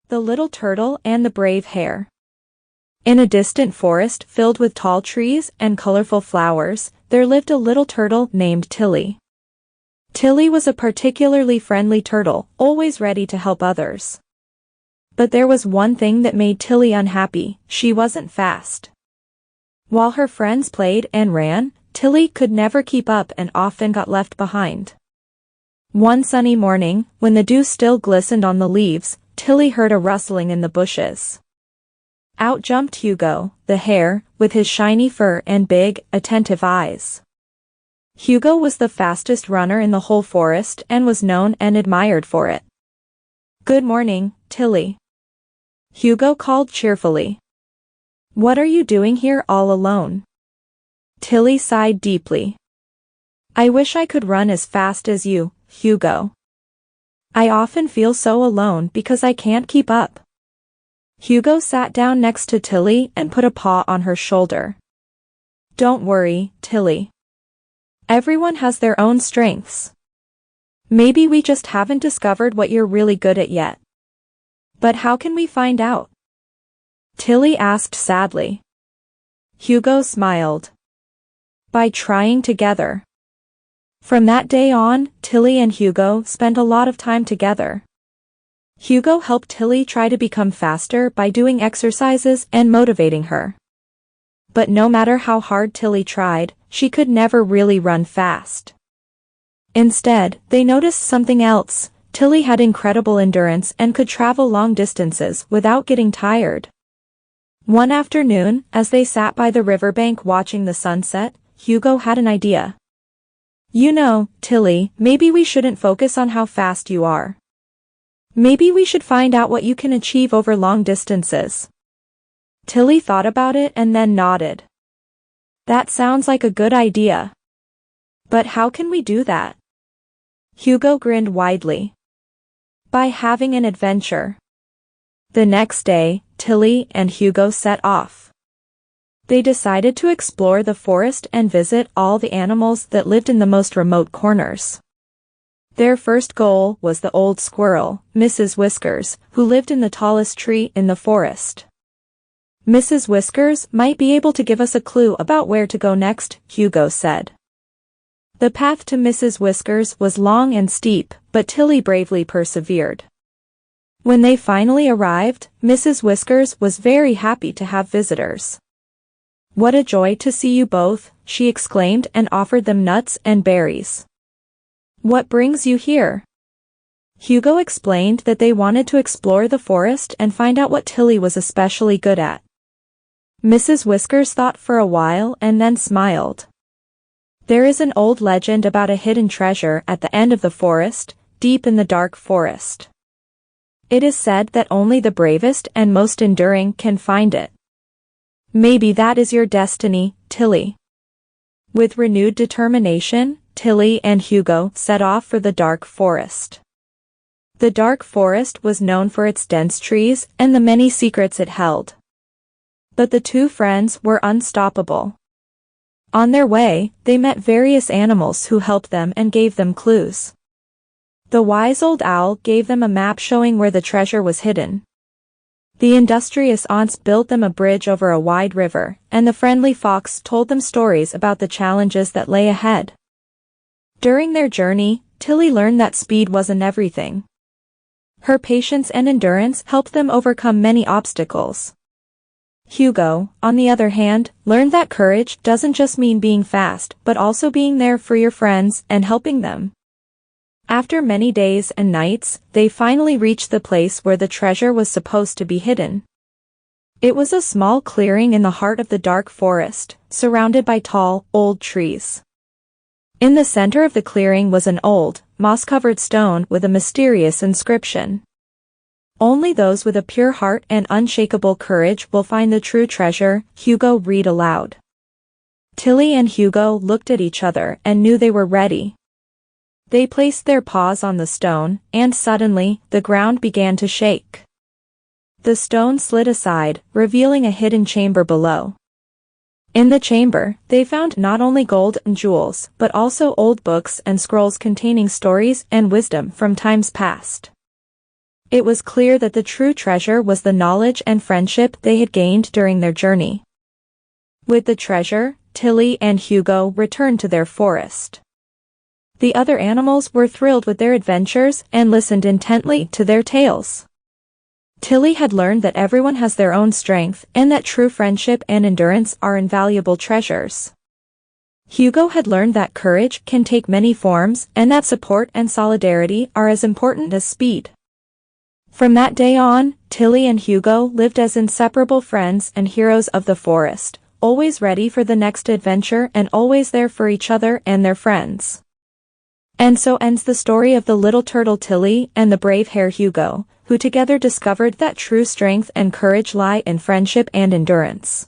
The Little Turtle and the Brave Hare. In a distant forest filled with tall trees and colorful flowers, there lived a little turtle named Tilli. Tilli was a particularly friendly turtle, always ready to help others. But there was one thing that made Tilli unhappy: she wasn't fast. While her friends played and ran, Tilli could never keep up and often got left behind. One sunny morning, when the dew still glistened on the leaves, Tilli heard a rustling in the bushes. Out jumped Hugo, the hare, with his shiny fur and big, attentive eyes. Hugo was the fastest runner in the whole forest and was known and admired for it. "Good morning, Tilli," Hugo called cheerfully. "What are you doing here all alone?" Tilli sighed deeply. "I wish I could run as fast as you, Hugo. I often feel so alone because I can't keep up." Hugo sat down next to Tilli and put a paw on her shoulder. "Don't worry, Tilli. Everyone has their own strengths. Maybe we just haven't discovered what you're really good at yet. But how can we find out?" Tilli asked sadly. Hugo smiled. "By trying together." From that day on, Tilli and Hugo spent a lot of time together. Hugo helped Tilli try to become faster by doing exercises and motivating her. But no matter how hard Tilli tried, she could never really run fast. Instead, they noticed something else: Tilli had incredible endurance and could travel long distances without getting tired. One afternoon, as they sat by the riverbank watching the sunset, Hugo had an idea. "You know, Tilli, maybe we shouldn't focus on how fast you are. Maybe we should find out what you can achieve over long distances." Tilli thought about it and then nodded. "That sounds like a good idea. But how can we do that?" Hugo grinned widely. "By having an adventure." The next day, Tilli and Hugo set off. They decided to explore the forest and visit all the animals that lived in the most remote corners. Their first goal was the old squirrel, Mrs. Whiskers, who lived in the tallest tree in the forest. "Mrs. Whiskers might be able to give us a clue about where to go next," Hugo said. The path to Mrs. Whiskers was long and steep, but Tilli bravely persevered. When they finally arrived, Mrs. Whiskers was very happy to have visitors. "What a joy to see you both," she exclaimed and offered them nuts and berries. "What brings you here?" Hugo explained that they wanted to explore the forest and find out what Tilli was especially good at. Mrs. Whiskers thought for a while and then smiled. "There is an old legend about a hidden treasure at the end of the forest, deep in the dark forest. It is said that only the bravest and most enduring can find it. Maybe that is your destiny, Tilli." With renewed determination, Tilli and Hugo set off for the dark forest. The dark forest was known for its dense trees and the many secrets it held. But the two friends were unstoppable. On their way, they met various animals who helped them and gave them clues. The wise old owl gave them a map showing where the treasure was hidden. The industrious aunts built them a bridge over a wide river, and the friendly fox told them stories about the challenges that lay ahead. During their journey, Tilli learned that speed wasn't everything. Her patience and endurance helped them overcome many obstacles. Hugo, on the other hand, learned that courage doesn't just mean being fast but also being there for your friends and helping them. After many days and nights, they finally reached the place where the treasure was supposed to be hidden. It was a small clearing in the heart of the dark forest, surrounded by tall, old trees. In the center of the clearing was an old, moss-covered stone with a mysterious inscription. "Only those with a pure heart and unshakable courage will find the true treasure," Hugo read aloud. Tilli and Hugo looked at each other and knew they were ready. They placed their paws on the stone, and suddenly, the ground began to shake. The stone slid aside, revealing a hidden chamber below. In the chamber, they found not only gold and jewels, but also old books and scrolls containing stories and wisdom from times past. It was clear that the true treasure was the knowledge and friendship they had gained during their journey. With the treasure, Tilli and Hugo returned to their forest. The other animals were thrilled with their adventures and listened intently to their tales. Tilli had learned that everyone has their own strength and that true friendship and endurance are invaluable treasures. Hugo had learned that courage can take many forms and that support and solidarity are as important as speed. From that day on, Tilli and Hugo lived as inseparable friends and heroes of the forest, always ready for the next adventure and always there for each other and their friends. And so ends the story of the little turtle Tilli and the brave hare Hugo, who together discovered that true strength and courage lie in friendship and endurance.